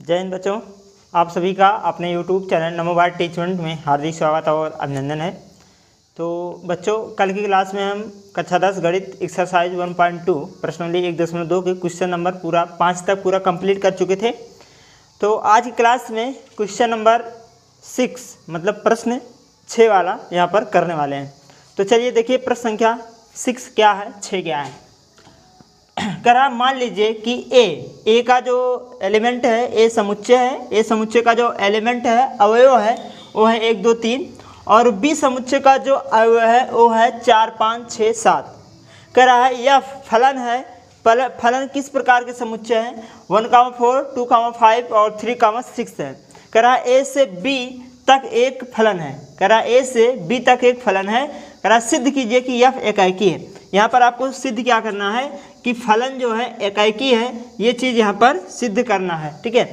जय हिंद बच्चों, आप सभी का अपने YouTube चैनल नमोवार टीचमेंट में हार्दिक स्वागत और अभिनंदन है। तो बच्चों, कल की क्लास में हम कक्षा 10 गणित एक्सरसाइज 1.2 प्रश्नावली 1.2 के क्वेश्चन नंबर पूरा 5 तक पूरा कंप्लीट कर चुके थे। तो आज की क्लास में क्वेश्चन नंबर 6 मतलब प्रश्न 6 वाला यहाँ पर करने वाले हैं। तो चलिए देखिए प्रश्न संख्या 6 क्या है, 6 क्या है। करा मान लीजिए कि ए का जो एलिमेंट है, ए समुच्चय है, ए समुच्चय का जो एलिमेंट है, अवयव है वो है 1 2 3, और बी समुच्चय का जो अवयव है वो है 4 5 6 7। कह रहा है यह फलन है। फलन किस प्रकार के समुच्चय है? 1, 4, 2, 5 और 3, 6 है। कह रहा है ए से बी तक एक फलन है। कह रहा है ए से बी तक एक फलन है। कह रहा है सिद्ध कीजिए कि यह एकाएकी है। यहाँ पर आपको सिद्ध क्या करना है कि फलन जो है एकाएकी है, ये चीज़ यहाँ पर सिद्ध करना है। ठीक है,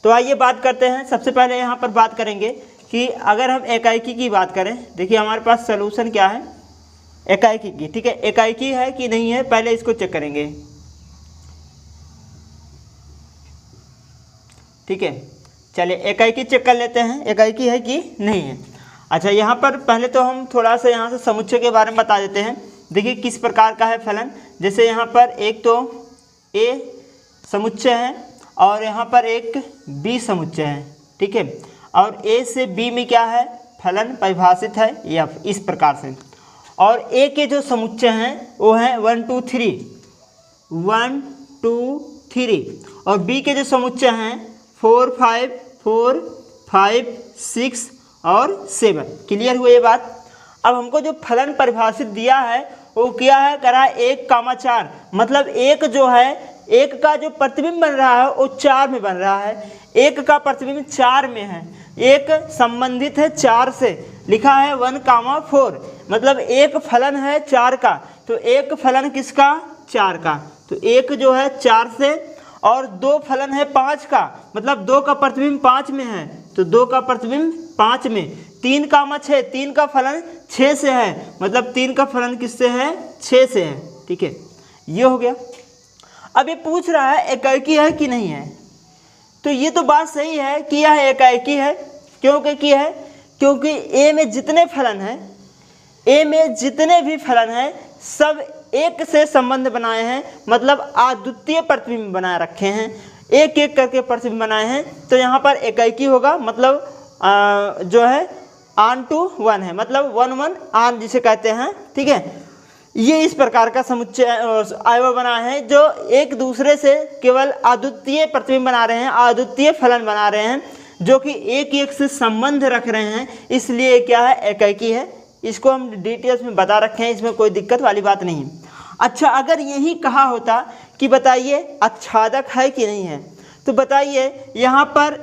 तो आइए बात करते हैं। सबसे पहले यहाँ पर बात करेंगे कि अगर हम एकाएकी की बात करें, देखिए हमारे पास सलूशन क्या है एकाएकी की। ठीक है, एकाएकी है कि नहीं है पहले इसको चेक करेंगे। ठीक है, चलिए एकाएकी चेक कर लेते हैं, एकाएकी है कि नहीं है। अच्छा, यहाँ पर पहले तो हम थोड़ा सा यहाँ से समुच्चय के बारे में बता देते हैं। देखिए किस प्रकार का है फलन। जैसे यहाँ पर एक तो ए समुच्चय है और यहाँ पर एक बी समुच्चय है। ठीक है, और ए से बी में क्या है फलन परिभाषित है एफ, इस प्रकार से। और ए के जो समुच्चय हैं वो है 1 2 3, 1 2 3, और बी के जो समुच्चय हैं 4 5 6 और 7। क्लियर हुई ये बात। अब हमको जो फलन परिभाषित दिया है वो क्या है? करा 1, 4, मतलब एक जो है, एक का जो प्रतिबिंब बन रहा है वो 4 में बन रहा है। एक का प्रतिबिंब 4 में है, एक संबंधित है 4 से। लिखा है 1, 4, मतलब एक फलन है 4 का। तो एक फलन किसका? 4 का। तो एक जो है 4 से, और 2 फलन है 5 का, मतलब 2 का प्रतिबिंब 5 में है, तो 2 का प्रतिबिंब 5 में। 3, 6, 3 का फलन 6 से है, मतलब 3 का फलन किससे है? 6 से है। ठीक है, ये हो गया। अब ये पूछ रहा है एकाएकी है कि नहीं है। तो ये तो बात सही है कि यह एकाएकी है। क्योंकि ए में जितने फलन हैं, ए में जितने भी फलन हैं सब एक से संबंध बनाए हैं, मतलब अद्वितीय प्रतिबिंब बनाए रखे हैं, एक एक करके प्रतिबिंब बनाए हैं। तो यहाँ पर एकाएकी होगा, मतलब जो है आन टू वन है, मतलब 1 1 आन जिसे कहते हैं। ठीक है, ये इस प्रकार का समुच्चय अवयव बना है जो एक दूसरे से केवल अद्वितीय प्रतिबिंब बना रहे हैं, अद्वितीय फलन बना रहे हैं, जो कि एक एक से संबंध रख रहे हैं, इसलिए क्या है? एकाएकी है। इसको हम डिटेल्स में बता रखे हैं, इसमें कोई दिक्कत वाली बात नहीं। अच्छा, अगर यही कहा होता कि बताइए आच्छादक है कि नहीं है, तो बताइए यहाँ पर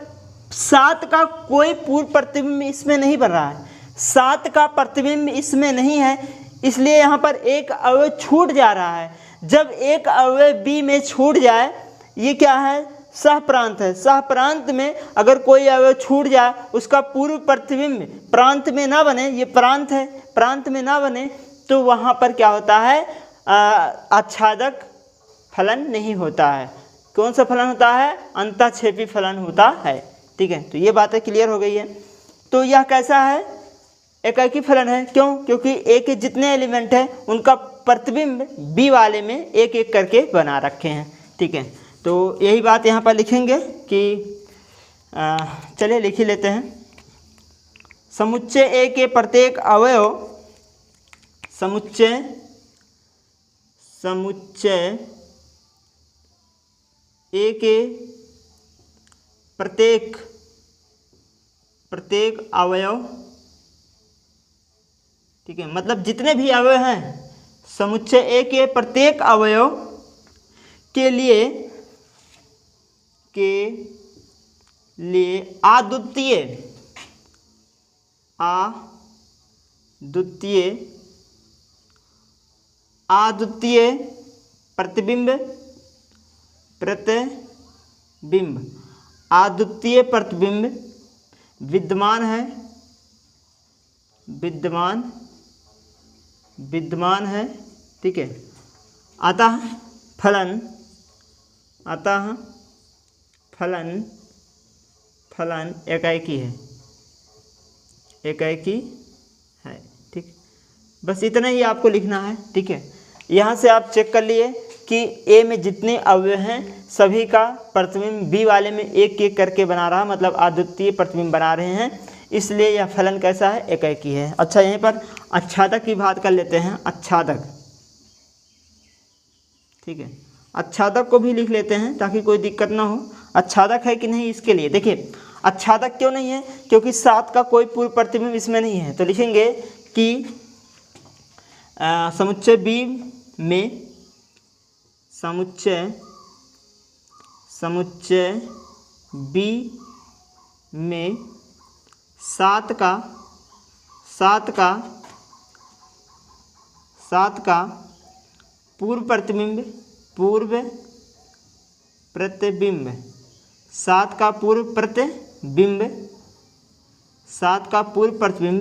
7 का कोई पूर्व प्रतिबिंब इसमें नहीं बन रहा है, 7 का प्रतिबिंब इसमें नहीं है, इसलिए यहाँ पर एक अवयव छूट जा रहा है। जब एक अवयव बी में छूट जाए, ये क्या है? सहप्रांत है। सहप्रांत में अगर कोई अवयव छूट जाए, उसका पूर्व प्रतिबिंब प्रांत में ना बने, ये प्रांत है, प्रांत में ना बने, तो वहाँ पर क्या होता है? आच्छादक फलन नहीं होता है। कौन सा फलन होता है? अंतःक्षेपी फलन होता है। ठीक है, तो ये बातें क्लियर हो गई है। तो यह कैसा है? एकाएकी फलन है। क्यों? क्योंकि ए के जितने एलिमेंट हैं उनका प्रतिबिंब बी वाले में एक एक करके बना रखे हैं। ठीक है, तो यही बात यहाँ पर लिखेंगे कि चलिए लिख ही लेते हैं। समुच्चय ए के प्रत्येक अवयव, समुच्चय ए के प्रत्येक अवयव, ठीक है, मतलब जितने भी अवयव हैं, समुच्चय ए के प्रत्येक अवयव के लिए अद्वितीय प्रतिबिंब अद्वितीय प्रतिबिंब विद्यमान है। ठीक है, अतः फलन फलन एकाएकी है, एकाएकी है। ठीक, बस इतना ही आपको लिखना है। ठीक है, यहाँ से आप चेक कर लिए कि ए में जितने अवयव हैं सभी का प्रतिबिंब बी वाले में एक एक करके बना रहा, मतलब अद्वितीय प्रतिबिंब बना रहे हैं, इसलिए यह फलन कैसा है, एकाएकी है। अच्छा, यहीं पर आच्छादक की बात कर लेते हैं, आच्छादक। ठीक है, आच्छादक को भी लिख लेते हैं ताकि कोई दिक्कत ना हो। आच्छादक है कि नहीं इसके लिए देखिए, आच्छादक क्यों नहीं है, क्योंकि 7 का कोई पूर्व प्रतिबिंब इसमें नहीं है। तो लिखेंगे कि समुच्चय बी में, समुच्चय बी में 7 का पूर्व प्रतिबिंब 7 का पूर्व प्रतिबिंब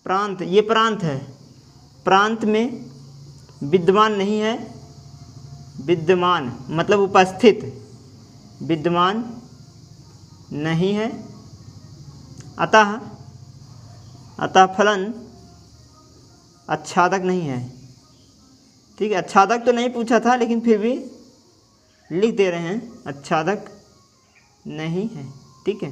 प्रांत ये प्रांत है, प्रांत में विद्यमान नहीं है, विद्यमान मतलब उपस्थित, विद्यमान नहीं है, अतः फलन आच्छादक नहीं है। ठीक है, आच्छादक तो नहीं पूछा था लेकिन फिर भी लिख दे रहे हैं, आच्छादक नहीं है। ठीक है,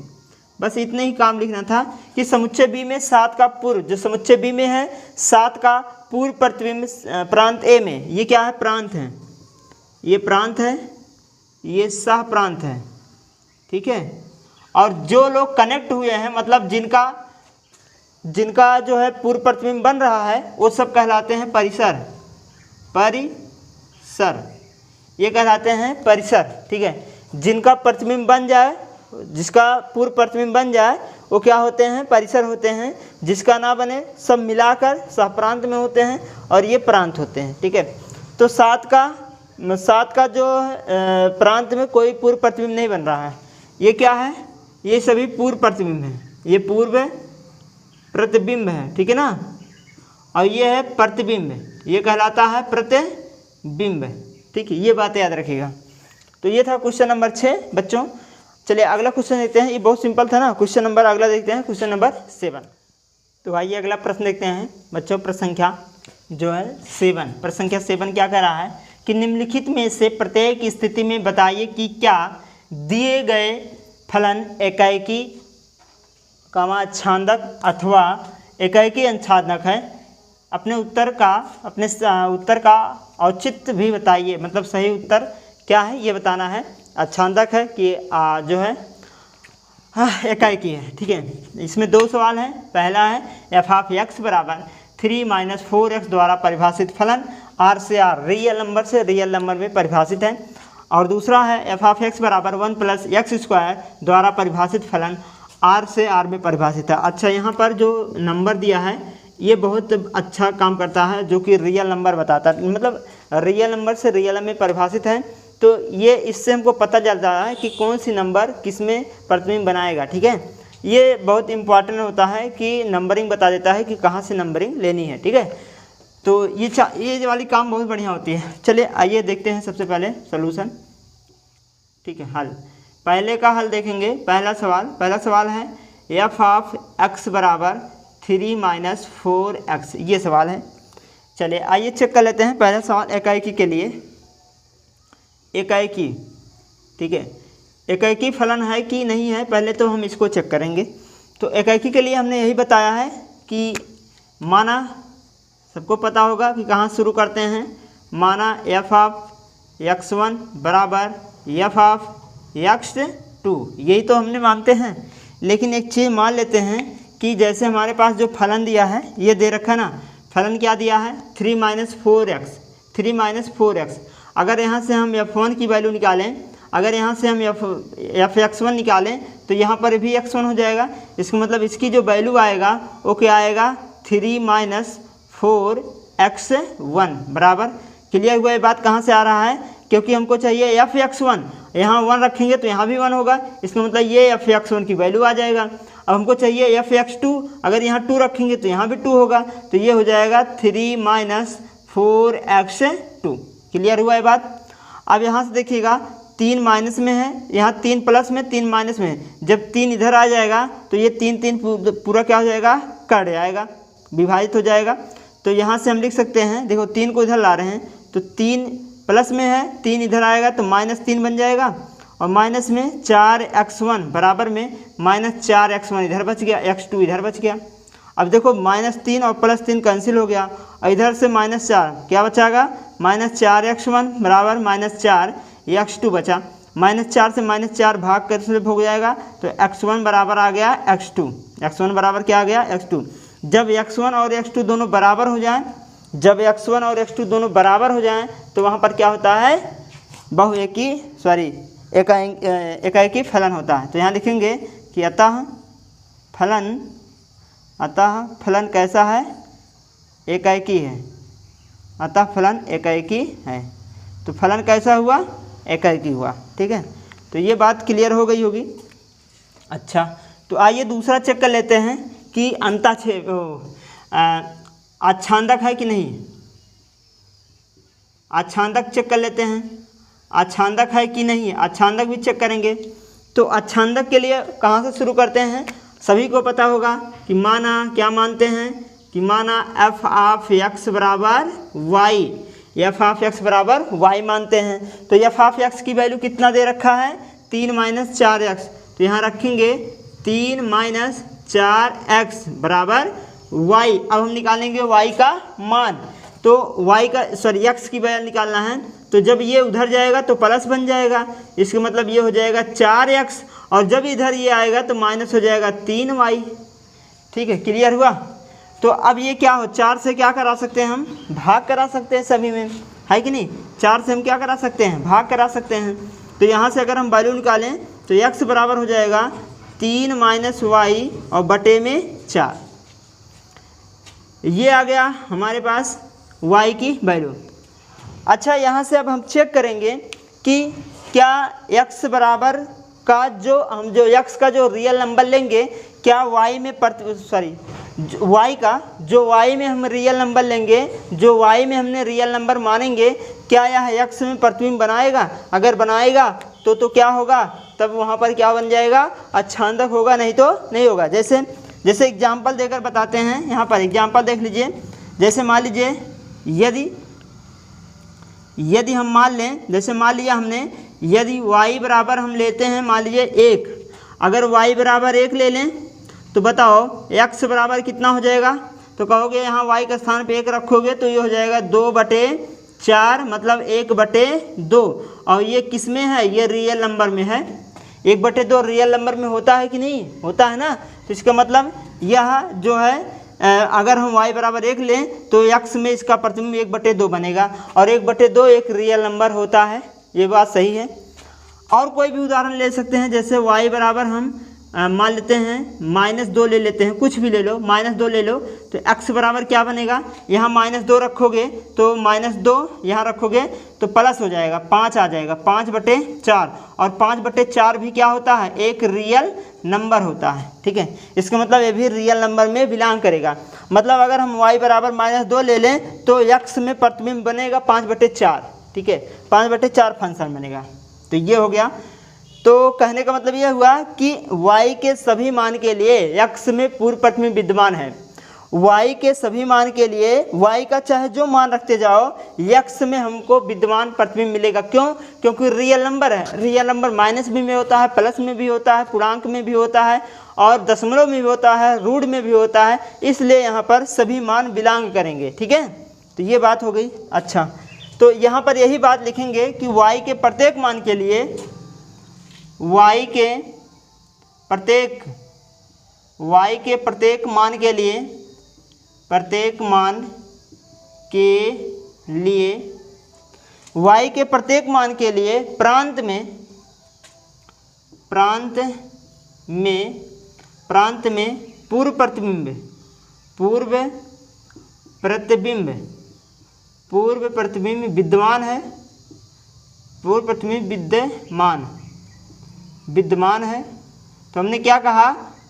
बस इतने ही काम लिखना था कि समुच्चय बी में 7 का पूर्व, जो समुच्चय बी में है 7 का पूर्व प्रतिबिंब प्रांत ए में, ये क्या है, प्रांत है, ये प्रांत है, ये सह प्रांत है। ठीक है, और जो लोग कनेक्ट हुए हैं, मतलब जिनका जो है पूर्व प्रतिबिंब बन रहा है, वो सब कहलाते हैं परिसर, ये कहलाते हैं परिसर। ठीक है, जिनका प्रतिबिंब बन जाए, जिसका पूर्व प्रतिबिंब बन जाए वो क्या होते हैं, परिसर होते हैं। जिसका ना बने सब मिलाकर सहप्रांत में होते हैं और ये प्रांत होते हैं। ठीक है, तो 7 का जो प्रांत में कोई पूर्व प्रतिबिंब नहीं बन रहा है, ये क्या है, ये सभी पूर्व प्रतिबिंब हैं, ये पूर्व प्रतिबिंब है। ठीक है ना, और ये है प्रतिबिंब, ये कहलाता है प्रतिबिंब। ठीक है, ये बात याद रखिएगा। तो ये था क्वेश्चन नंबर 6 बच्चों। चलिए अगला क्वेश्चन देखते हैं, ये बहुत सिंपल था ना। क्वेश्चन नंबर अगला देखते हैं, क्वेश्चन नंबर 7। तो आइए अगला प्रश्न देखते हैं बच्चों, प्रश्न संख्या जो है 7। प्रश्न संख्या 7 क्या कह रहा है कि निम्नलिखित में से प्रत्येक स्थिति में बताइए कि क्या दिए गए फलन एकाएकी आच्छादक अथवा एकाएकी आच्छादक है। अपने उत्तर का औचित्य भी बताइए, मतलब सही उत्तर क्या है ये बताना है। आच्छादक है कि जो है एकाएकी है। ठीक है, इसमें 2 सवाल हैं। पहला है f(x) बराबर 3 - 4x द्वारा परिभाषित फलन r से r रियल नंबर से रियल नंबर में परिभाषित है, और दूसरा है f(x) बराबर 1 + x² द्वारा परिभाषित फलन r से r में परिभाषित है। अच्छा, यहाँ पर जो नंबर दिया है ये बहुत अच्छा काम करता है, जो कि रियल नंबर बताता है, मतलब रियल नंबर से रियल में परिभाषित है। तो ये इससे हमको पता चल रहा है कि कौन सी नंबर किस में प्रतिबिंब बनाएगा। ठीक है, ये बहुत इंपॉर्टेंट होता है कि नंबरिंग बता देता है कि कहाँ से नंबरिंग लेनी है। ठीक है, तो ये वाली काम बहुत बढ़िया होती है। चलिए आइए देखते हैं सबसे पहले सॉल्यूशन। ठीक है, हल, पहले का हल देखेंगे। पहला सवाल है f(x) बराबर 3 - 4x, ये सवाल है। चलिए आइए चेक कर लेते हैं। पहला सवाल एकाएकी के लिए, एकाएकी। ठीक है, एकाएकी फलन है कि नहीं है, पहले तो हम इसको चेक करेंगे। तो एकाएकी के लिए हमने यही बताया है कि माना, सबको पता होगा कि कहाँ शुरू करते हैं, माना f(x1) बराबर f(x2), यही तो हमने मानते हैं। लेकिन एक चीज़ मान लेते हैं कि जैसे हमारे पास जो फलन दिया है, ये दे रखा ना, फलन क्या दिया है, 3 - 4x। अगर यहाँ से हम f1 की वैल्यू निकालें, अगर यहाँ से हम f(x1) निकालें तो यहाँ पर भी x1 हो जाएगा। इसका मतलब इसकी जो वैल्यू आएगा वो क्या आएगा, 3 - 4x1 बराबर। क्लियर हुआ ये बात कहाँ से आ रहा है, क्योंकि हमको चाहिए f(x1), यहाँ 1 रखेंगे तो यहाँ भी 1 होगा, इसका मतलब ये f(x1) की वैल्यू आ जाएगा। अब हमको चाहिए f(x2), अगर यहाँ 2 रखेंगे तो यहाँ भी 2 होगा, तो ये हो जाएगा 3 - 4x2। क्लियर हुआ ये बात। अब यहाँ से देखिएगा 3 माइनस में है, यहाँ 3 प्लस में 3 माइनस में, जब 3 इधर आ जाएगा तो ये 3 पूरा क्या हो जाएगा, कट जाएगा, विभाजित हो जाएगा। तो यहाँ से हम लिख सकते हैं, देखो 3 को इधर ला रहे हैं तो 3 प्लस में है, 3 इधर आएगा तो -3 बन जाएगा, और माइनस में 4x1 बराबर में -4x1 इधर बच गया, x2 इधर बच गया। अब देखो -3 और +3 कैंसिल हो गया, और इधर से -4 क्या बचाएगा, -4x1 बराबर -4 x2 बचा। -4 से -4 भाग कैंसिल हो जाएगा तो x1 बराबर आ गया x2। x1 बराबर क्या आ गया, x2। जब x1 और x2 दोनों बराबर हो जाएं, जब x1 और x2 दोनों बराबर हो जाएं तो वहाँ पर क्या होता है, एकाएकी फलन होता है। तो यहाँ लिखेंगे कि अतः फलन कैसा है, एकाएकी है। अतः फलन एकाएकी है, तो फलन कैसा हुआ, एकाएकी हुआ। ठीक है, तो ये बात क्लियर हो गई होगी। अच्छा, तो आइए दूसरा चेक कर लेते हैं कि आच्छादक है कि नहीं। आच्छादक चेक कर लेते हैं, आच्छादक है कि नहीं, आच्छादक भी चेक करेंगे। तो आच्छादक के लिए कहाँ से शुरू करते हैं, सभी को पता होगा कि माना क्या मानते हैं कि माना f ऑफ x बराबर y, f ऑफ x बराबर y मानते हैं। तो f ऑफ x की वैल्यू कितना दे रखा है, 3 - 4x। तो यहाँ रखेंगे 3 - 4x बराबर y। अब हम निकालेंगे y का मान, तो x की वैल्यू निकालना है। तो जब ये उधर जाएगा तो प्लस बन जाएगा, इसका मतलब ये हो जाएगा 4x, और जब इधर ये आएगा तो माइनस हो जाएगा 3y। ठीक है, क्लियर हुआ। तो अब ये क्या हो, 4 से क्या करा सकते हैं हम, भाग करा सकते हैं सभी में, है कि नहीं। 4 से हम क्या करा सकते हैं, भाग करा सकते हैं। तो यहाँ से अगर हम वैल्यू निकालें तो x बराबर हो जाएगा 3 - y और बटे में 4। ये आ गया हमारे पास y की वैल्यू। अच्छा, यहाँ से अब हम चेक करेंगे कि क्या x बराबर का जो x का जो रियल नंबर लेंगे, क्या y में y का जो y में हम रियल नंबर लेंगे, जो y में हमने रियल नंबर मानेंगे, क्या यह x में प्रतिबिंब बनाएगा। अगर बनाएगा तो क्या होगा, तब वहाँ पर क्या बन जाएगा, आच्छादक होगा, नहीं तो नहीं होगा। जैसे एग्जाम्पल देकर बताते हैं, यहाँ पर एग्जाम्पल देख लीजिए। जैसे मान लीजिए यदि हम मान लें, जैसे मान लिया हमने, यदि y बराबर हम लेते हैं मान लीजिए 1, अगर y बराबर 1 ले लें तो बताओ x बराबर कितना हो जाएगा। तो कहोगे यहाँ y के स्थान पे 1 रखोगे तो ये हो जाएगा 2/4, मतलब 1/2। और ये किस में है, ये रियल नंबर में है। 1/2 रियल नंबर में होता है कि नहीं, होता है ना। तो इसका मतलब यह जो है, अगर हम y बराबर 1 लें तो x में इसका प्रतिबिंब 1/2 बनेगा, और 1/2 एक रियल नंबर होता है। ये बात सही है। और कोई भी उदाहरण ले सकते हैं, जैसे y बराबर हम मान लेते हैं -2 ले लेते हैं, कुछ भी ले लो, -2 ले लो, तो x बराबर क्या बनेगा, यहाँ -2 रखोगे तो -2 यहाँ रखोगे तो प्लस हो जाएगा, 5 आ जाएगा, 5/4। और 5/4 भी क्या होता है, एक रियल नंबर होता है। ठीक है, इसका मतलब ये भी रियल नंबर में बिलोंग करेगा। मतलब अगर हम y बराबर -2 ले लें तो x में प्रतिबिंब बनेगा 5/4। ठीक है, 5/4 फंक्शन बनेगा। तो ये हो गया। तो कहने का मतलब यह हुआ कि y के सभी मान के लिए x में पूर्व प्रतिबिंब विद्यमान है। y के सभी मान के लिए y का चाहे जो मान रखते जाओ, x में हमको विद्यमान प्रतिबिंब मिलेगा। क्यों, क्योंकि रियल नंबर है। रियल नंबर माइनस में होता है, प्लस में भी होता है, पूर्णांक में भी होता है, और दशमलव में भी होता है, रूट में भी होता है। इसलिए यहाँ पर सभी मान बिलोंग करेंगे। ठीक है, तो ये बात हो गई। अच्छा, तो यहाँ पर यही बात लिखेंगे कि y के प्रत्येक मान के लिए, y के प्रत्येक मान के लिए, y के प्रत्येक मान के लिए प्रांत में पूर्व प्रतिबिंब विद्यमान है, पूर्व प्रतिबिंब विद्यमान है। तो हमने क्या कहा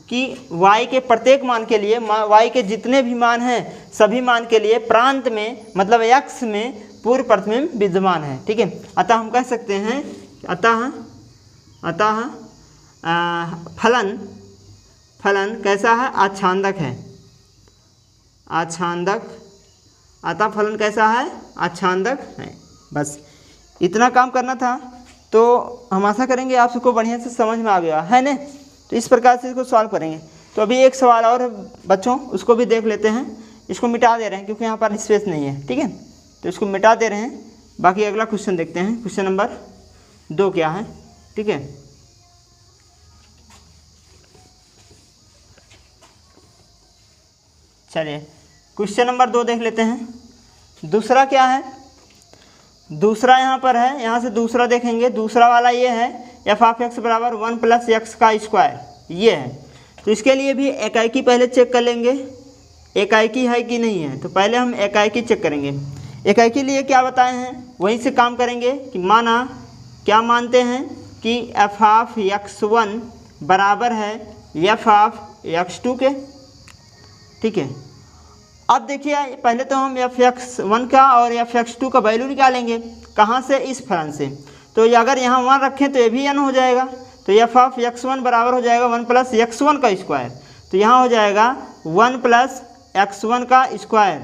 कि y के प्रत्येक मान के लिए, y के जितने भी मान हैं सभी मान के लिए प्रांत में, मतलब x में पूर्व प्रतिबिंब विद्यमान है। ठीक है, अतः हम कह सकते हैं अतः फलन कैसा है, आच्छादक है, आच्छादक, अतः फलन कैसा है, आच्छादक है। बस इतना काम करना था। तो हम आशा करेंगे आप सबको बढ़िया से समझ में आ गया है ना। तो इस प्रकार से इसको सॉल्व करेंगे। तो अभी एक सवाल और है बच्चों, उसको भी देख लेते हैं। इसको मिटा दे रहे हैं क्योंकि यहाँ पर स्पेस नहीं है, ठीक है। तो इसको मिटा दे रहे हैं। बाकी अगला क्वेश्चन देखते हैं। क्वेश्चन नंबर 2 क्या है, ठीक है। चलिए क्वेश्चन नंबर 2 देख लेते हैं। दूसरा क्या है, दूसरा यहाँ पर है, यहाँ से दूसरा देखेंगे। दूसरा वाला ये है एफ ऑफ एक्स बराबर 1 + x का स्क्वायर, ये है। तो इसके लिए भी एकाएकी पहले चेक कर लेंगे, एकाएकी है कि नहीं है। तो पहले हम एकाएकी चेक करेंगे। एकाएकी लिए क्या बताए हैं वहीं से काम करेंगे कि माना क्या मानते हैं कि एफ ऑफ x1 बराबर है एफ ऑफ x2 के, ठीक है। अब देखिए पहले तो हम एफ x1 का और एफ x2 का वैल्यू निकालेंगे। कहाँ से, इस फलन से। तो ये अगर यहाँ 1 रखें तो ये भी n हो जाएगा। तो एफ ऑफ x1 बराबर हो जाएगा 1 + x1 का स्क्वायर। तो यहाँ हो जाएगा 1 + x1 का स्क्वायर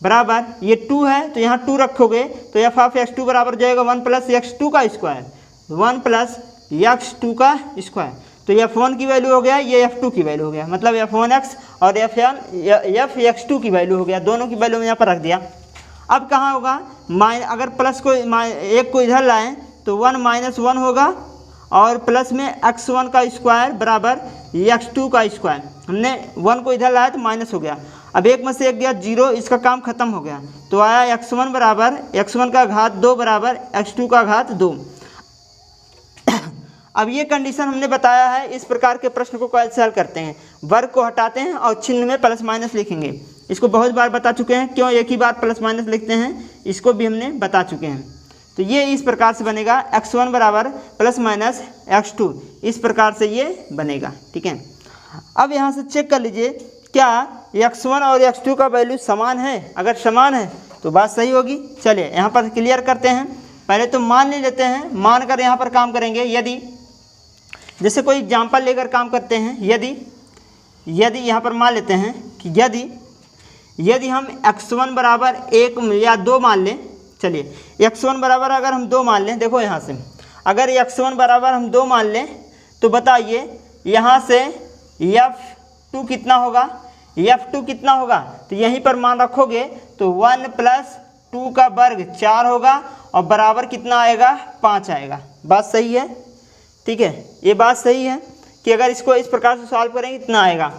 बराबर, ये 2 है तो यहाँ 2 रखोगे तो एफ ऑफ x2 बराबर हो जाएगा 1 + x2 का स्क्वायर, 1 + x2 का स्क्वायर। तो f1 की वैल्यू हो गया, ये f2 की वैल्यू हो गया। मतलब f1x और f(x2) की वैल्यू हो गया। दोनों की वैल्यू में यहाँ पर रख दिया। अब कहाँ होगा, अगर प्लस को एक को इधर लाएं तो 1 - 1 होगा और प्लस में x1 का स्क्वायर बराबर x2 का स्क्वायर। हमने 1 को इधर लाया तो माइनस हो गया। अब एक में से एक गया 0, इसका काम खत्म हो गया। तो आया x1 बराबर x1 का घात 2 बराबर x2 का घात 2। अब ये कंडीशन हमने बताया है। इस प्रकार के प्रश्न को कैसे हल करते हैं, वर्ग को हटाते हैं और चिन्ह में प्लस माइनस लिखेंगे। इसको बहुत बार बता चुके हैं, क्यों एक ही बार प्लस माइनस लिखते हैं, इसको भी हमने बता चुके हैं। तो ये इस प्रकार से बनेगा x1 बराबर ± x2, इस प्रकार से ये बनेगा, ठीक है। अब यहाँ से चेक कर लीजिए क्या x1 और x2 का वैल्यू समान है। अगर समान है तो बात सही होगी। चलिए यहाँ पर क्लियर करते हैं। पहले तो मान ले लेते हैं, मान कर यहाँ पर काम करेंगे। यदि जैसे कोई एग्जाम्पल लेकर काम करते हैं, यदि यहाँ पर मान लेते हैं कि यदि हम x1 बराबर 1 या 2 मान लें। चलिए x1 बराबर अगर हम 2 मान लें, देखो यहाँ से अगर x1 बराबर हम 2 मान लें तो बताइए यहाँ से f2 कितना होगा, f2 कितना होगा। तो यहीं पर मान रखोगे तो 1 + 2 का वर्ग 4 होगा और बराबर कितना आएगा, 5 आएगा। बात सही है, ठीक है। ये बात सही है कि अगर इसको इस प्रकार से सॉल्व करेंगे इतना आएगा।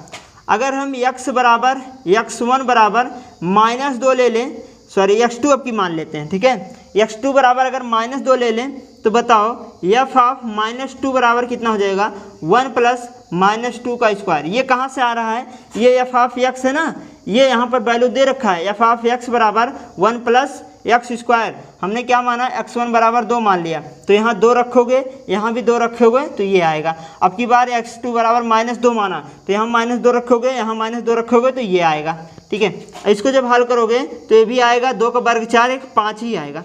अगर हम x1 बराबर -2 ले लें, सॉरी x2 अब की मान लेते हैं, ठीक है। x2 बराबर अगर -2 ले लें तो बताओ f ऑफ -2 बराबर कितना हो जाएगा, 1 + -2 का स्क्वायर। ये कहाँ से आ रहा है, ये f ऑफ x है ना, ये यहाँ पर वैल्यू दे रखा है। f ऑफ x बराबर 1 + x²। हमने क्या माना, x1 बराबर 2 मान लिया। तो यहाँ 2 रखोगे, यहाँ भी 2 रखोगे तो ये आएगा। अब की बार x2 बराबर -2 माना तो यहाँ -2 रखोगे, यहाँ -2 रखोगे तो ये आएगा, ठीक है। इसको जब हल करोगे तो ये भी आएगा, 2 का वर्ग 4, 1 5 ही आएगा।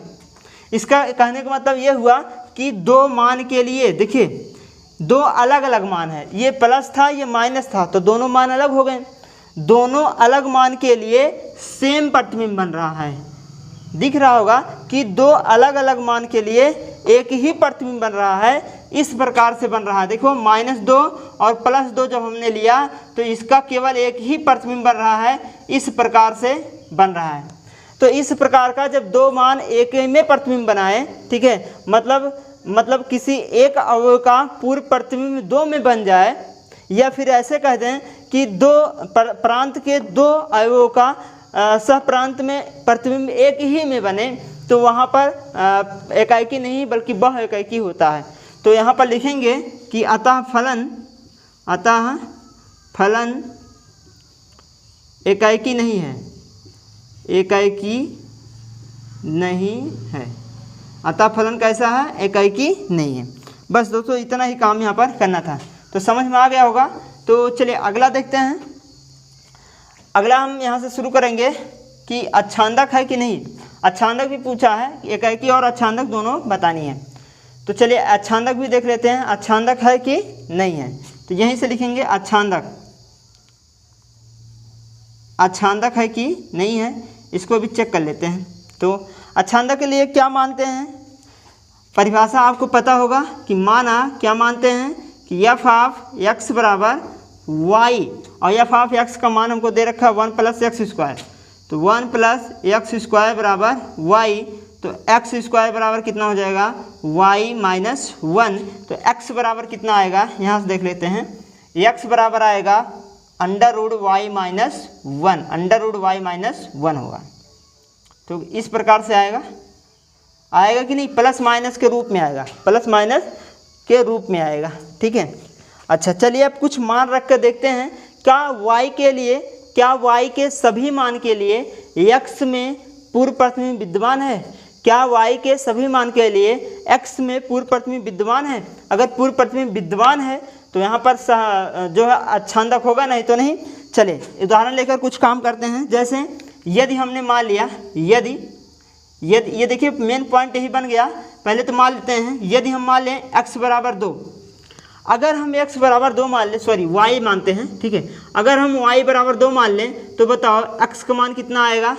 इसका कहने का मतलब ये हुआ कि 2 मान के लिए देखिए 2 अलग अलग मान है। ये प्लस था, ये माइनस था, तो दोनों मान अलग हो गए। दोनों अलग मान के लिए सेम प्रतिबिंब बन रहा है। दिख रहा होगा कि 2 अलग अलग मान के लिए एक ही प्रतिबिंब बन रहा है। इस प्रकार से बन रहा है। देखो -2 और +2 जब हमने लिया तो इसका केवल एक ही प्रतिबिंब बन रहा है, इस प्रकार से बन रहा है। तो इस प्रकार का जब 2 मान एक में प्रतिबिंब बनाए, ठीक है, मतलब किसी एक अवयव का पूर्व प्रतिबिंब 2 में बन जाए, या फिर ऐसे कह दें कि 2 प्रांत के 2 अवयवों का सह प्रांत में प्रतिबिंब एक ही में बने, तो वहाँ पर एकाएकी नहीं बल्कि बहु एकाएकी होता है। तो यहाँ पर लिखेंगे कि अतः फलन एकाएकी नहीं है, एकाएकी नहीं है। अतः फलन कैसा है, एकाएकी नहीं है। बस दोस्तों इतना ही काम यहाँ पर करना था, तो समझ में आ गया होगा। तो चलिए अगला देखते हैं। अगला हम यहाँ से शुरू करेंगे कि अच्छांदक है कि नहीं। अच्छांदक भी पूछा है, एकाएकी और अच्छांदक दोनों बतानी है। तो चलिए अच्छांदक भी देख लेते हैं, अच्छांदक है कि नहीं है। तो यहीं से लिखेंगे अच्छांदक, अच्छांदक है कि नहीं है, इसको भी चेक कर लेते हैं। तो अच्छांदक के लिए क्या मानते हैं, परिभाषा आपको पता होगा कि माना क्या मानते हैं कि एफ ऑफ एक्स बराबर वाई, और एफ ऑफ एक्स का मान हमको दे रखा है 1 + x²। तो 1 + x² बराबर वाई, तो एक्स स्क्वायर बराबर कितना हो जाएगा y - 1। तो x बराबर कितना आएगा, यहाँ से देख लेते हैं। x बराबर आएगा √y - 1, √y - 1 होगा। तो इस प्रकार से आएगा कि नहीं, प्लस माइनस के रूप में आएगा, प्लस माइनस के रूप में आएगा। ठीक है, अच्छा चलिए अब कुछ मान रख कर देखते हैं। क्या y के लिए, क्या y के सभी मान के लिए x में पूर्व प्रतिबिंब विद्यमान है? क्या y के सभी मान के लिए x में पूर्व प्रतिबिंब विद्यमान है? अगर पूर्व प्रतिबिंब विद्यमान है तो यहाँ पर जो है अच्छांदक होगा, नहीं तो नहीं। चले उदाहरण लेकर कुछ काम करते हैं। जैसे यदि हमने मान लिया, यदि ये देखिए मेन पॉइंट यही बन गया। पहले तो मान लेते हैं, यदि हम मान लें x बराबर 2, अगर हम x बराबर 2 मान लें, सॉरी y मानते हैं, ठीक है। अगर हम y बराबर 2 मान लें तो बताओ x का मान कितना आएगा,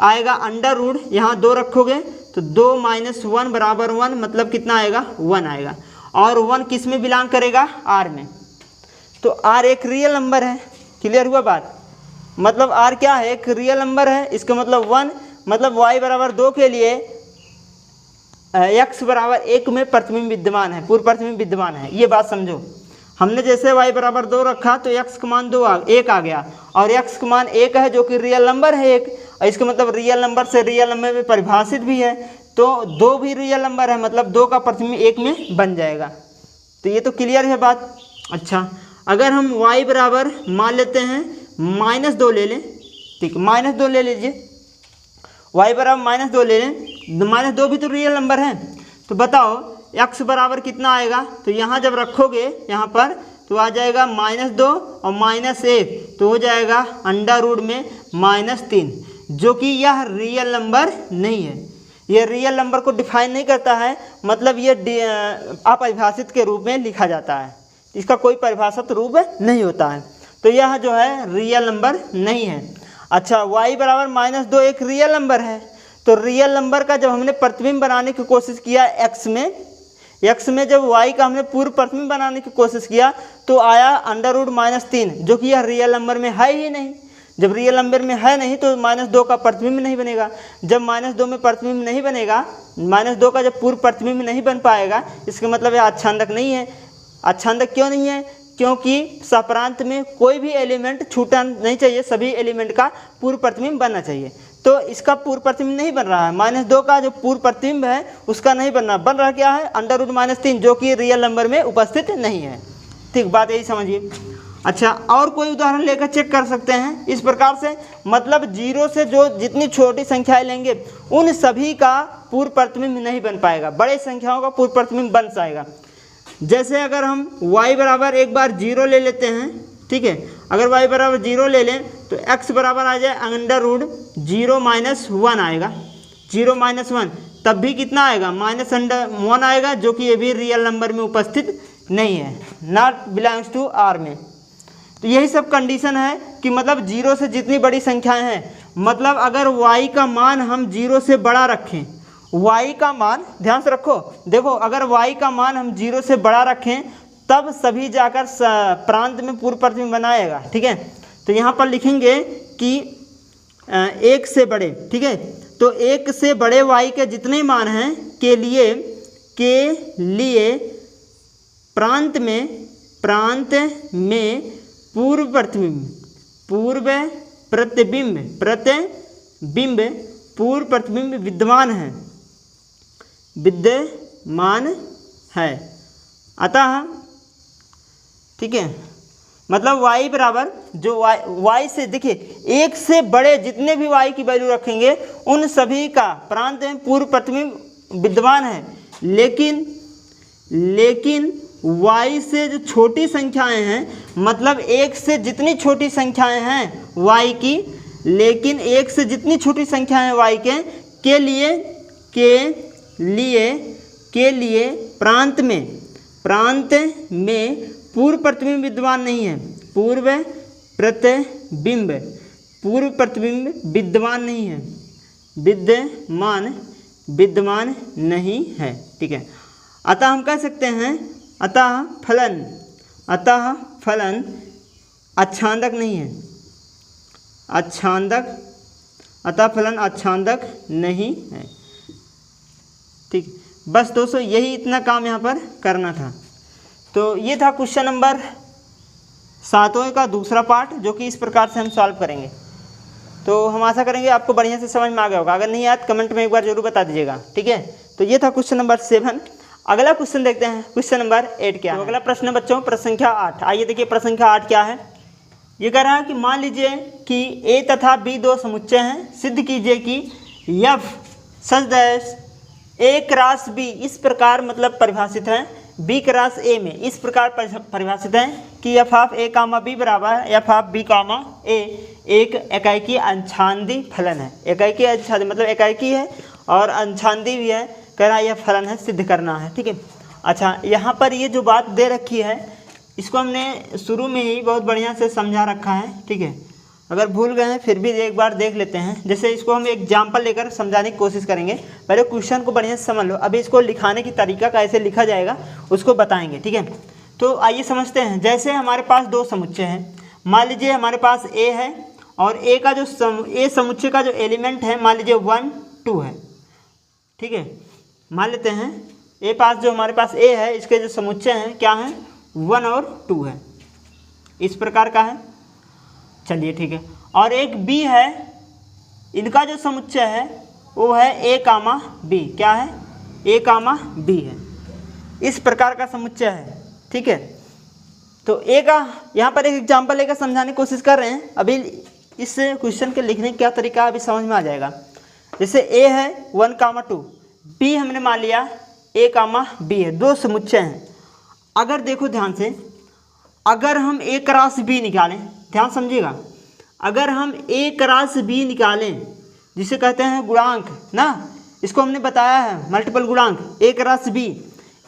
आएगा √ यहाँ 2 रखोगे तो 2 - 1 बराबर 1, मतलब कितना आएगा 1 आएगा। और 1 किस में बिलोंग करेगा, r में। तो r एक रियल नंबर है, क्लियर हुआ बात। मतलब r क्या है, एक रियल नंबर है, इसका मतलब 1, मतलब y बराबर 2 के लिए x बराबर 1 में प्रतिबिंब विद्यमान है, पूर्व प्रतिबिंब विद्यमान है। ये बात समझो, हमने जैसे y बराबर 2 रखा तो x का मान 1 आ गया, और x का मान 1 है जो कि रियल नंबर है 1, और इसका मतलब रियल नंबर से रियल नंबर में परिभाषित भी है, तो 2 भी रियल नंबर है, मतलब 2 का प्रतिबिंब 1 में बन जाएगा। तो ये तो क्लियर है बात। अच्छा अगर हम y बराबर मान लेते हैं -2 ले लें, ठीक, -2 ले लीजिए, y बराबर -2 ले लें, -2 भी तो रियल नंबर है। तो बताओ x बराबर कितना आएगा, तो यहाँ जब रखोगे यहाँ पर तो आ जाएगा -2 और -1, तो हो जाएगा √ में -3, जो कि यह रियल नंबर नहीं है। यह रियल नंबर को डिफाइन नहीं करता है, मतलब ये अपरिभाषित के रूप में लिखा जाता है, इसका कोई परिभाषित रूप नहीं होता है। तो यह जो है रियल नंबर नहीं है। अच्छा y बराबर -2 एक रियल नंबर है, तो रियल नंबर का जब हमने प्रतिबिंब बनाने की कोशिश किया x में जब y का हमने पूर्व प्रतिबिंब बनाने की कोशिश किया तो आया √ -3, जो कि यह रियल नंबर में है ही नहीं। जब रियल नंबर में है नहीं तो -2 का प्रतिबिंब नहीं बनेगा। जब -2 में प्रतिबिंब नहीं बनेगा, -2 का जब पूर्व प्रतिबिंब नहीं बन पाएगा, इसका मतलब यह अच्छांदक नहीं है। अच्छांदक क्यों नहीं है, क्योंकि सप्रांत में कोई भी एलिमेंट छूटना नहीं चाहिए, सभी एलिमेंट का पूर्व प्रतिबिंब बनना चाहिए। तो इसका पूर्व प्रतिबिंब नहीं बन रहा है, -2 का जो पूर्व प्रतिबिंब है उसका नहीं बन रहा, बन रहा क्या है √ -3, जो कि रियल नंबर में उपस्थित नहीं है। ठीक, बात यही समझिए। अच्छा और कोई उदाहरण लेकर चेक कर सकते हैं इस प्रकार से, मतलब 0 से जो जितनी छोटी संख्याएं लेंगे उन सभी का पूर्व प्रतिबिंब नहीं बन पाएगा, बड़े संख्याओं का पूर्व प्रतिबिंब बन जाएगा। जैसे अगर हम y बराबर एक बार 0 ले लेते हैं, ठीक है, अगर y बराबर 0 ले लें तो x बराबर आ जाए √0 - 1 आएगा, 0 - 1, तब भी कितना आएगा -1 आएगा, जो कि ये भी रियल नंबर में उपस्थित नहीं है, नॉट बिलोंग्स टू r में। तो यही सब कंडीशन है कि मतलब 0 से जितनी बड़ी संख्याएं हैं, मतलब अगर y का मान हम 0 से बड़ा रखें, y का मान ध्यान से रखो, देखो अगर y का मान हम 0 से बड़ा रखें तब सभी जाकर प्रांत में पूर्व प्रतिबिंब बनाएगा। ठीक है, तो यहाँ पर लिखेंगे कि 1 से बड़े, ठीक है, तो 1 से बड़े y के जितने मान हैं के लिए प्रांत में पूर्व प्रतिबिंब विद्यमान है। अतः ठीक है, मतलब y बराबर जो y से देखिए 1 से बड़े जितने भी y की वैल्यू रखेंगे उन सभी का प्रांत में पूर्व प्रतिबिंब विद्यमान है, लेकिन y से जो छोटी संख्याएं हैं, मतलब 1 से जितनी छोटी संख्याएं हैं y की, लेकिन 1 से जितनी छोटी संख्याएं y के लिए प्रांत में पूर्व प्रतिबिंब विद्यमान नहीं है, पूर्व प्रतिबिंब विद्यमान नहीं है, विद्यमान नहीं है। ठीक है, अतः हम कह सकते हैं अतः फलन अच्छांदक नहीं है, अतः फलन अच्छांदक नहीं है। ठीक, बस दोस्तों यही इतना काम यहाँ पर करना था। तो ये था क्वेश्चन नंबर 7 का दूसरा पार्ट, जो कि इस प्रकार से हम सॉल्व करेंगे। तो हम आशा करेंगे आपको बढ़िया से समझ में आ गया होगा। अगर नहीं आया तो कमेंट में एक बार जरूर बता दीजिएगा। ठीक है, तो ये था क्वेश्चन नंबर 7। अगला क्वेश्चन देखते हैं, क्वेश्चन नंबर 8 क्या है। तो अगला प्रश्न है बच्चों प्रश्न संख्या 8। आइए देखिए प्रश्न संख्या 8 क्या है। ये कह रहा है कि मान लीजिए कि ए तथा बी दो समुच्चय हैं, सिद्ध कीजिए कि यफ सच डैश ए क्रॉस बी इस प्रकार मतलब परिभाषित है, बी क्रॉस ए में इस प्रकार परिभाषित है कि F of A comma B बराबर है F of B comma A एक एकाएकी अंशांदी फलन है। एकाएकी अंशांदी मतलब एकाएकी है और अंशांदी भी है, कह रहा है यह फलन है, सिद्ध करना है। ठीक है, अच्छा यहाँ पर ये जो बात दे रखी है इसको हमने शुरू में ही बहुत बढ़िया से समझा रखा है। ठीक है, अगर भूल गए हैं फिर भी एक बार देख लेते हैं। जैसे इसको हम एग्जाम्पल लेकर समझाने की कोशिश करेंगे। पहले क्वेश्चन को बढ़िया से समझ लो, अभी इसको लिखाने की तरीका कैसे लिखा जाएगा उसको बताएंगे। ठीक है, तो आइए समझते हैं। जैसे हमारे पास दो समुच्चय हैं, मान लीजिए हमारे पास ए है और ए का जो ए समुच्चय का जो एलिमेंट है मान लीजिए 1 2 है। ठीक है, मान लेते हैं ए पास जो हमारे पास ए है इसके जो समुच्चय हैं क्या हैं 1 और 2 है, इस प्रकार का है। चलिए ठीक है, और एक बी है, इनका जो समुच्चय है वो है ए कामा बी, क्या है ए कामा बी है, इस प्रकार का समुच्चय है। ठीक है, तो ए का यहाँ पर एक एग्जांपल लेकर समझाने की कोशिश कर रहे हैं। अभी इस क्वेश्चन के लिखने का क्या तरीका अभी समझ में आ जाएगा। जैसे ए है 1 कामा 2, बी हमने मान लिया ए कामा बी है, दो समुच्चय हैं। अगर देखो ध्यान से, अगर हम ए क्रॉस बी निकालें, ध्यान समझिएगा, अगर हम ए क्रॉस बी निकालें जिसे कहते हैं गुणांक ना, इसको हमने बताया है मल्टीपल गुणांक ए क्रॉस बी।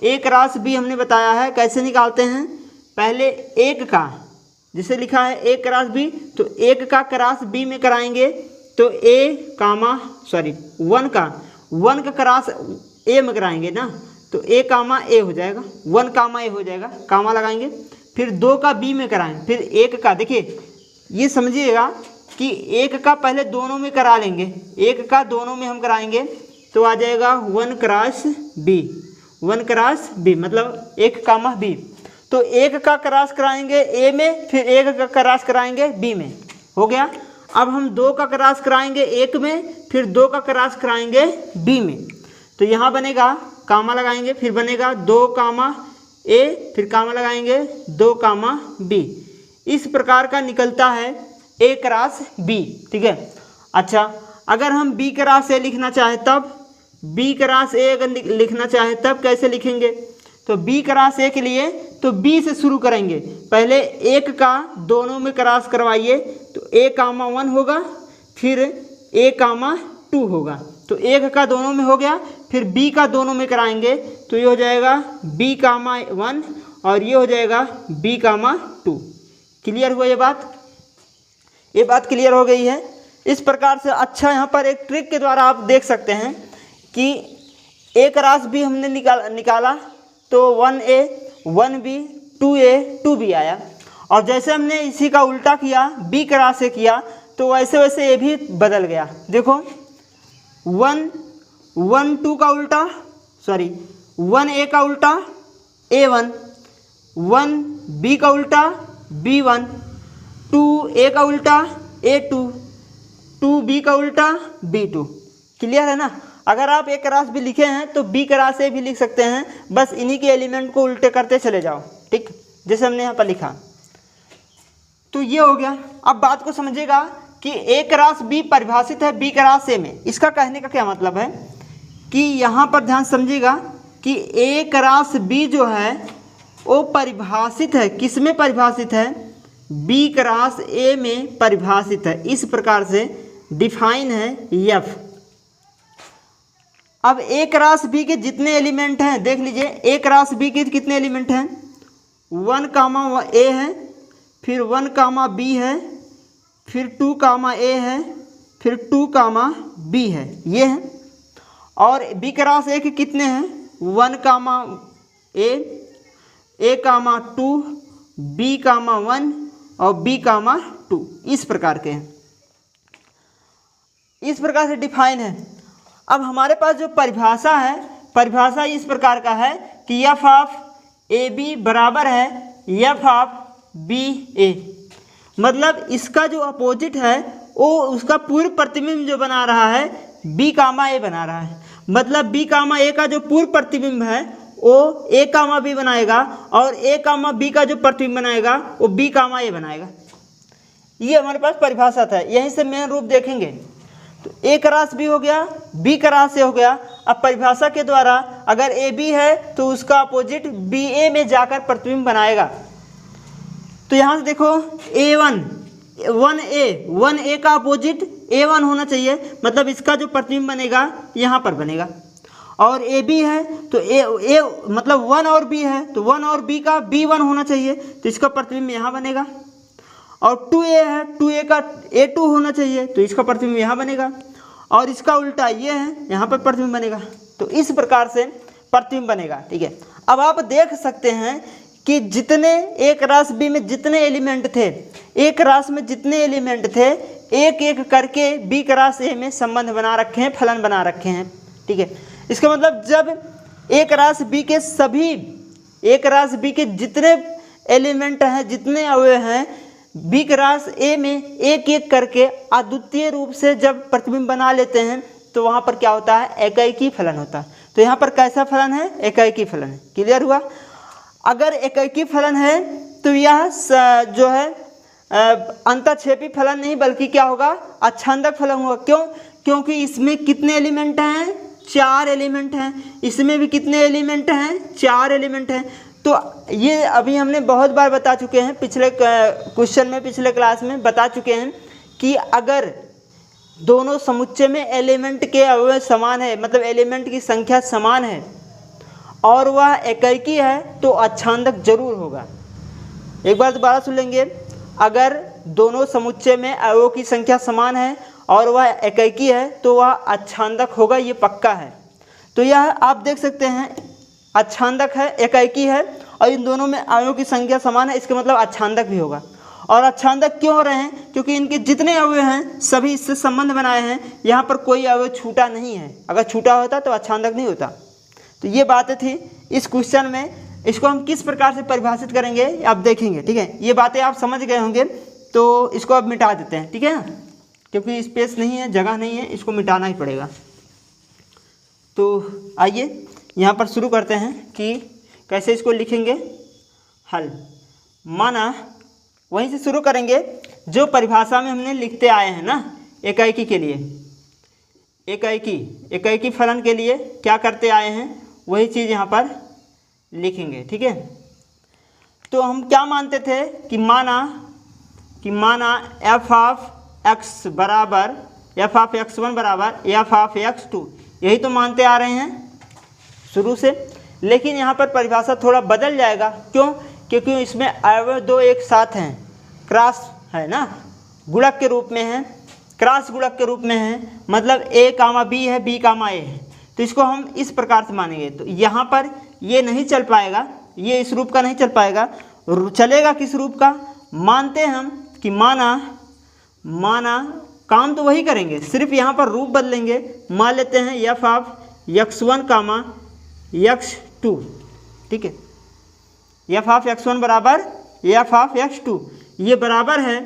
ए क्रॉस बी हमने बताया है कैसे निकालते हैं, पहले एक का जिसे लिखा है ए क्रॉस बी, तो एक का क्रॉस बी में कराएंगे तो वन का क्रॉस ए में कराएंगे ना, तो ए कामा ए हो जाएगा, 1 कामा ए हो जाएगा, कामा लगाएंगे। फिर 2 का बी में कराएंगे, फिर 1 का, देखिए ये समझिएगा कि 1 का पहले दोनों में करा लेंगे, 1 का दोनों में हम कराएंगे तो आ जाएगा 1 क्रॉस बी मतलब 1 कामा बी। तो 1 का क्रॉस कराएंगे ए में, फिर 1 का क्रॉस कराएंगे बी में, हो गया। अब हम 2 का क्रॉस कराएंगे 1 में, फिर 2 का क्रॉस कराएंगे बी में, तो यहाँ बनेगा कामा लगाएंगे, फिर बनेगा 2 कामा ए, फिर कामा लगाएंगे 2 कामा बी, इस प्रकार का निकलता है ए क्रॉस बी। ठीक है, अच्छा अगर हम बी क्रॉस ए लिखना चाहे तब, बी क्रॉस ए अगर लिखना चाहे तब कैसे लिखेंगे, तो बी क्रॉस ए के लिए तो बी से शुरू करेंगे, पहले 1 का दोनों में क्रॉस करवाइए तो ए कामा 1 होगा, फिर ए कामा 2 होगा, तो 1 का दोनों में हो गया, फिर बी का दोनों में कराएंगे तो ये हो जाएगा बी कामा 1 और ये हो जाएगा बी कामा 2। क्लियर हुआ ये बात क्लियर हो गई है। इस प्रकार से अच्छा यहाँ पर एक ट्रिक के द्वारा आप देख सकते हैं कि ए क्रॉस बी हमने निकाला तो 1A 1B 2A 2B आया, और जैसे हमने इसी का उल्टा किया बी क्रॉस ए किया तो वैसे वैसे ये भी बदल गया। देखो 1 2 का उल्टा 1A का उल्टा A1, 1B का उल्टा B1, 2A का उल्टा A2, 2B का उल्टा B2। क्लियर है ना। अगर आप ए क्रॉस भी लिखे हैं तो बी क्रॉस ए भी लिख सकते हैं, बस इन्हीं के एलिमेंट को उल्टे करते चले जाओ। ठीक, जैसे हमने यहाँ पर लिखा, तो ये हो गया। अब बात को समझिएगा कि ए क्रॉस बी परिभाषित है बी क्रॉस ए में। इसका कहने का क्या मतलब है कि यहाँ पर ध्यान समझिएगा कि ए क्रॉस बी जो है वो परिभाषित है, किस में परिभाषित है, बी क्रॉस ए में परिभाषित है। इस प्रकार से डिफाइन है एफ। अब ए क्रॉस बी के जितने एलिमेंट हैं देख लीजिए, ए क्रॉस बी के कितने एलिमेंट हैं, 1 कामा ए है, फिर 1 कामा बी है, फिर 2 कामा ए है, फिर 2 कामा बी है, ये है। और बी क्रॉस ए के कितने हैं, 1 कामा ए कामा 2, बी कामा 1 और बी कामा 2, इस प्रकार के हैं, इस प्रकार से डिफाइन है। अब हमारे पास जो परिभाषा है, परिभाषा इस प्रकार का है कि एफ ऑफ ए बी बराबर है एफ ऑफ बी ए, मतलब इसका जो अपोजिट है वो उसका पूर्व प्रतिबिंब जो बना रहा है बी कामा ए बना रहा है, मतलब बी कामा ए का जो पूर्व प्रतिबिंब है वो ए कामा बी बनाएगा और ए कामा बी का जो प्रतिबिंब बनाएगा वो बी कामा ए बनाएगा। ये हमारे पास परिभाषा था, यहीं से मेन रूप देखेंगे। तो ए क्रॉस बी हो गया, बी क्रॉस ए हो गया। अब परिभाषा के द्वारा अगर ए बी है तो उसका अपोजिट बी ए में जाकर प्रतिबिंब बनाएगा। तो यहाँ से देखो A1 1A का अपोजिट A1 होना चाहिए, मतलब इसका जो प्रतिबिंब बनेगा यहाँ पर बनेगा। और AB है तो A मतलब 1 और B है तो 1 और B का B1 होना चाहिए, तो इसका प्रतिबिंब यहाँ बनेगा। और 2A है, 2A का A2 होना चाहिए तो इसका प्रतिबिंब यहाँ बनेगा। और इसका उल्टा ये है, यहाँ पर प्रतिबिंब बनेगा। तो इस प्रकार से प्रतिबिंब बनेगा, ठीक है। अब आप देख सकते हैं कि जितने एक रास बी में जितने एलिमेंट थे, एक रास में जितने एलिमेंट थे, एक एक करके बी क्रास ए में संबंध बना रखे हैं, फलन बना रखे हैं, ठीक है। इसका मतलब जब एक रास बी के सभी, एक रास बी के जितने एलिमेंट हैं, जितने अवयव हैं, बी क्रास ए में एक एक करके अद्वितीय रूप से जब प्रतिबिंब बना लेते हैं तो वहाँ पर क्या होता है, एकैकी फलन होता है। तो यहाँ पर कैसा फलन है, एकैकी फलन है। क्लियर हुआ। अगर एकैकी फलन है तो यह जो है अंतःक्षेपी फलन नहीं बल्कि क्या होगा, अच्छांदक फलन होगा। क्यों? क्योंकि इसमें कितने एलिमेंट हैं, 4 एलिमेंट हैं। इसमें भी कितने एलिमेंट हैं, 4 एलिमेंट हैं। तो ये अभी हमने बहुत बार बता चुके हैं, पिछले क्वेश्चन में, पिछले क्लास में बता चुके हैं कि अगर दोनों समुच्चय में एलिमेंट के अवयव समान है, मतलब एलिमेंट की संख्या समान है और वह एकैकी है तो अच्छांदक जरूर होगा। एक बार दोबारा सुन लेंगे, अगर दोनों समुच्चय में अवयवों की संख्या समान है और वह एकैकी है तो वह अच्छांदक होगा, ये पक्का है। तो यह आप देख सकते हैं अच्छांदक है, एकैकी है और इन दोनों में अवयवों की संख्या समान है, इसका मतलब अच्छांदक भी होगा। और अच्छांदक क्यों हो रहे हैं, क्योंकि इनके जितने अवयव हैं सभी इससे संबंध बनाए हैं, यहाँ पर कोई अवयव छूटा नहीं है। अगर छूटा होता तो अच्छांदक नहीं होता। तो ये बातें थी इस क्वेश्चन में। इसको हम किस प्रकार से परिभाषित करेंगे आप देखेंगे, ठीक है। ये बातें आप समझ गए होंगे, तो इसको अब मिटा देते हैं, ठीक है ना, क्योंकि स्पेस नहीं है, जगह नहीं है, इसको मिटाना ही पड़ेगा। तो आइए यहाँ पर शुरू करते हैं कि कैसे इसको लिखेंगे हल। माना वहीं से शुरू करेंगे जो परिभाषा में हमने लिखते आए हैं ना, एकैकी के लिए, एकैकी फलन के लिए क्या करते आए हैं वही चीज़ यहाँ पर लिखेंगे, ठीक है। तो हम क्या मानते थे कि माना एफ ऑफ एक्स बराबर एफ ऑफ x1 बराबर एफ ऑफ x2, यही तो मानते आ रहे हैं शुरू से। लेकिन यहाँ पर परिभाषा थोड़ा बदल जाएगा। क्यों? क्योंकि इसमें अवयव दो एक साथ हैं, क्रॉस है ना, गुणक के रूप में है, क्रॉस गुणक के रूप में है, मतलब a कामा b है, b कामा a है। तो इसको हम इस प्रकार से मानेंगे। तो यहाँ पर ये नहीं चल पाएगा, ये इस रूप का नहीं चल पाएगा। चलेगा किस रूप का? मानते हैं हम कि माना काम तो वही करेंगे, सिर्फ यहाँ पर रूप बदलेंगे। मान लेते हैं F of x1 comma x2, ठीक है। एफ ऑफ x1 बराबर एफ ऑफ x2, ये बराबर है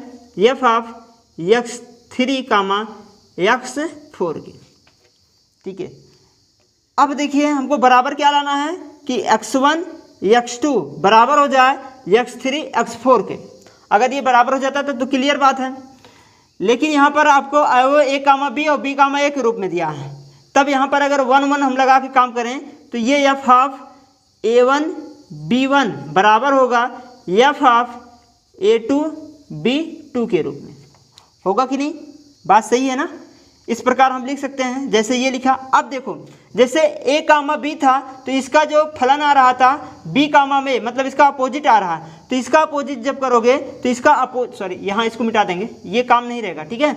F of x3 comma x4 के, ठीक है। अब देखिए हमको बराबर क्या लाना है कि x1 x2 बराबर हो जाए x3 x4 के। अगर ये बराबर हो जाता तो क्लियर बात है। लेकिन यहाँ पर आपको अवयव a कामा b और b कामा a के रूप में दिया है। तब यहाँ पर अगर 1 1 हम लगा के काम करें तो ये एफ ऑफ a1 b1 बराबर होगा एफ ऑफ a2 b2 के रूप में। होगा कि नहीं? बात सही है ना। इस प्रकार हम लिख सकते हैं, जैसे ये लिखा। अब देखो जैसे a कामा b था तो इसका जो फलन आ रहा था b कामा में, मतलब इसका अपोजिट आ रहा है, तो इसका अपोजिट जब करोगे तो इसका यहाँ इसको मिटा देंगे, ये काम नहीं रहेगा, ठीक है।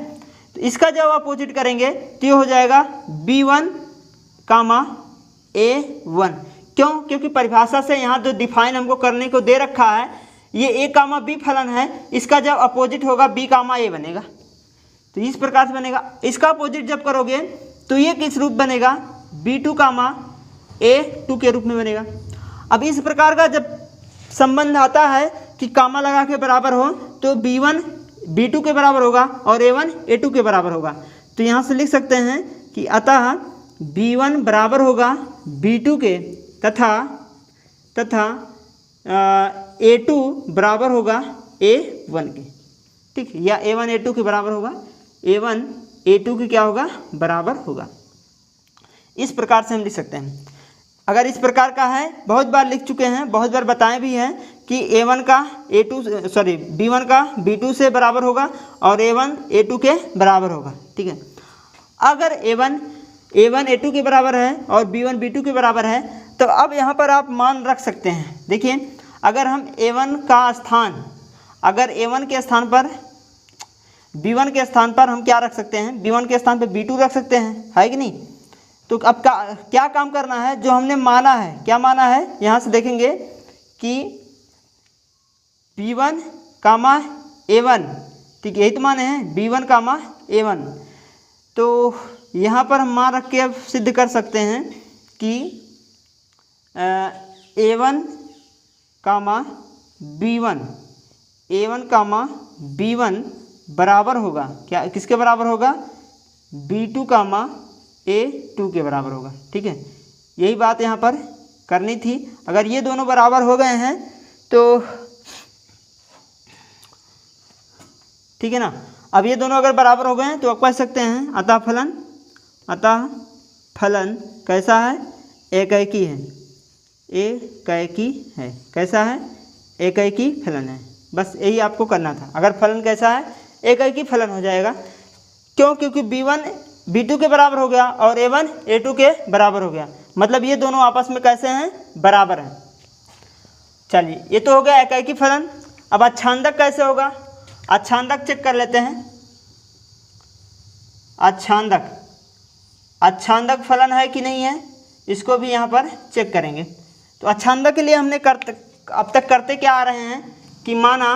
तो इसका जब अपोजिट करेंगे तो ये हो जाएगा b1 कामा a1। क्यों? क्योंकि परिभाषा से यहाँ जो डिफाइन हमको करने को दे रखा है, ये a कामा b फलन है, इसका जब अपोजिट होगा b कामा a बनेगा, तो इस प्रकार से बनेगा। इसका अपोजिट जब करोगे तो ये किस रूप बनेगा, b2 कामा a2 के रूप में बनेगा। अब इस प्रकार का जब संबंध आता है कि कामा लगा के बराबर हो तो b1 b2 के बराबर होगा और a1 a2 के बराबर होगा। तो यहाँ से लिख सकते हैं कि अतः b1 बराबर होगा b2 के तथा a2 बराबर होगा a1 के, ठीक है, या a1 a2 के बराबर होगा, a1 a2 की क्या होगा, बराबर होगा। इस प्रकार से हम लिख सकते हैं। अगर इस प्रकार का है, बहुत बार लिख चुके हैं, बहुत बार बताए भी हैं कि a1 का b1 का b2 से बराबर होगा और a1 a2 के बराबर होगा, ठीक है। अगर a1 a2 के बराबर है और b1 b2 के बराबर है तो अब यहाँ पर आप मान रख सकते हैं। देखिए अगर हम a1 का स्थान, अगर a1 के स्थान पर b1 के स्थान पर हम क्या रख सकते हैं, b1 के स्थान पर b2 रख सकते हैं, है कि नहीं। तो अब क्या काम करना है, जो हमने माना है, क्या माना है, यहाँ से देखेंगे कि b1 कामा a1, ठीक है, यही तो माने हैं, b1 कामा a1। तो यहाँ पर हम मान रख के अब सिद्ध कर सकते हैं कि a1 कामा b1 बराबर होगा, क्या, किसके बराबर होगा, b2 कामा a2 के बराबर होगा, ठीक है। यही बात यहाँ पर करनी थी। अगर ये दोनों बराबर हो गए हैं तो ठीक है ना। अब ये दोनों अगर बराबर हो गए हैं तो आप कह सकते हैं अतः फलन कैसा है, एकैकी है, एकैकी है, कैसा है, एकैकी फलन है। बस यही आपको करना था। अगर फलन कैसा है, एकैकी फलन हो जाएगा। क्यों? क्योंकि b1 b2 के बराबर हो गया और a1 a2 के बराबर हो गया, मतलब ये दोनों आपस में कैसे हैं, बराबर हैं। चलिए ये तो हो गया एकैकी फलन। अब अच्छांदक कैसे होगा, अच्छांदक चेक कर लेते हैं। अच्छांदक फलन है कि नहीं है, इसको भी यहाँ पर चेक करेंगे। तो अच्छांदक के लिए हमने अब तक करते क्या आ रहे हैं कि माना,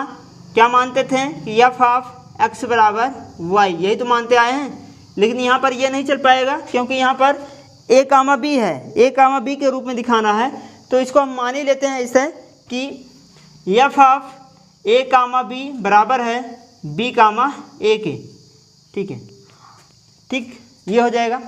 क्या मानते थे कि f ऑफ x बराबर y, यही तो मानते आए हैं। लेकिन यहाँ पर ये नहीं चल पाएगा क्योंकि यहाँ पर a कामा b है, a कामा b के रूप में दिखाना है। तो इसको हम मान ही लेते हैं इसे कि f of a comma b बराबर है b कामा a के, ठीक है, ठीक, ये हो जाएगा।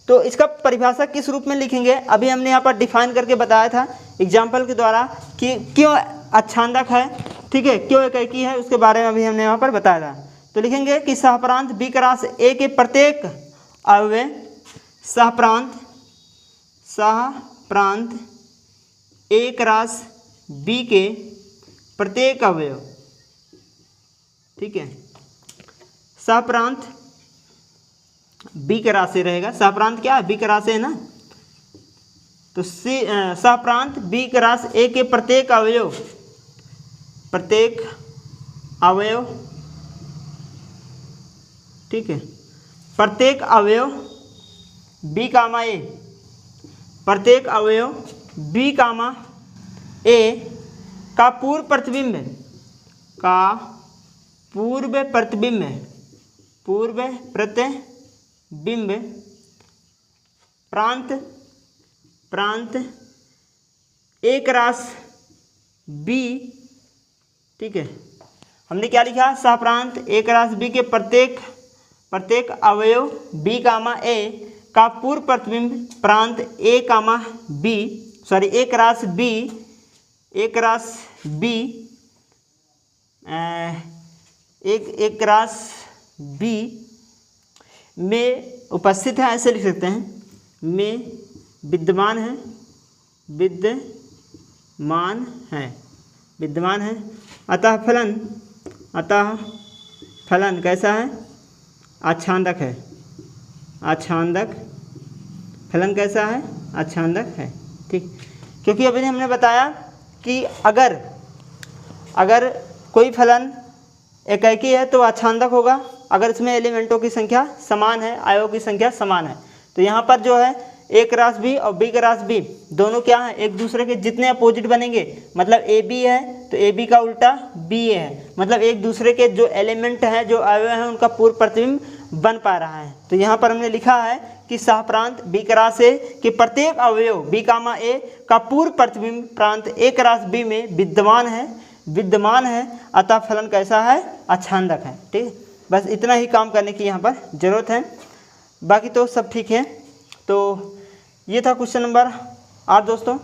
तो इसका परिभाषा किस रूप में लिखेंगे, अभी हमने यहाँ पर डिफाइन करके बताया था एग्जाम्पल के द्वारा कि क्यों अच्छांदक है, ठीक है, क्यों एकैकी है, उसके बारे में अभी हमने यहाँ पर बताया था। तो लिखेंगे कि सहप्रांत b क्रॉस a के प्रत्येक अवयव, सहप्रांत a क्रॉस b के प्रत्येक अवयव, ठीक है, सहप्रांत b क्रॉस से रहेगा। सहप्रांत क्या है, b क्रॉस से है ना। तो सहप्रांत b क्रॉस a के प्रत्येक अवयव, ठीक है, प्रत्येक अवयव b कामा a, प्रत्येक अवयव b कामा a का पूर्व प्रतिबिंब प्रांत a क्रॉस b, ठीक है। हमने क्या लिखा, सहप्रांत a क्रॉस b के प्रत्येक अवयव b कामा a का पूर्व प्रतिबिंब प्रांत a comma b, a cross b में उपस्थित है, ऐसे लिख सकते हैं, में विद्यमान है। अतः फलन कैसा है, अच्छांदक है, आच्छादक फलन कैसा है, आच्छादक है। ठीक, क्योंकि अभी हमने बताया कि अगर कोई फलन एकाएकी है तो आच्छादक होगा, अगर इसमें एलिमेंटों की संख्या समान है, आयों की संख्या समान है। तो यहाँ पर जो है ए क्रॉस बी और बी क्रॉस बी दोनों क्या है, एक दूसरे के जितने अपोजिट बनेंगे, मतलब ए बी है तो ए बी का उल्टा बी ए है, मतलब एक दूसरे के जो एलिमेंट हैं, जो अवयव हैं, उनका पूर्व प्रतिबिंब बन पा रहा है। तो यहाँ पर हमने लिखा है कि सहप्रांत बी क्रॉस ए के प्रत्येक अवयव बी कामा ए का पूर्व प्रतिबिंब प्रांत ए क्रॉस बी में विद्यमान है, अतः फलन कैसा है, आच्छादक है। ठीक, बस इतना ही काम करने की यहाँ पर ज़रूरत है, बाकी तो सब ठीक है। तो ये था क्वेश्चन नंबर 8 दोस्तों।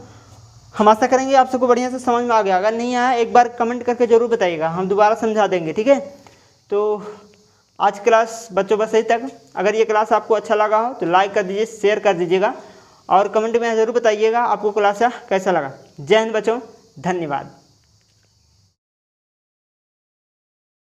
हम आशा करेंगे आप सबको बढ़िया से समझ में आ गया। अगर नहीं आया एक बार कमेंट करके ज़रूर बताइएगा, हम दोबारा समझा देंगे। ठीक है, तो आज क्लास बच्चों बस यही तक। अगर ये क्लास आपको अच्छा लगा हो तो लाइक कर दीजिए, शेयर कर दीजिएगा और कमेंट में ज़रूर बताइएगा आपको क्लास कैसा लगा। जय हिंद बच्चों, धन्यवाद।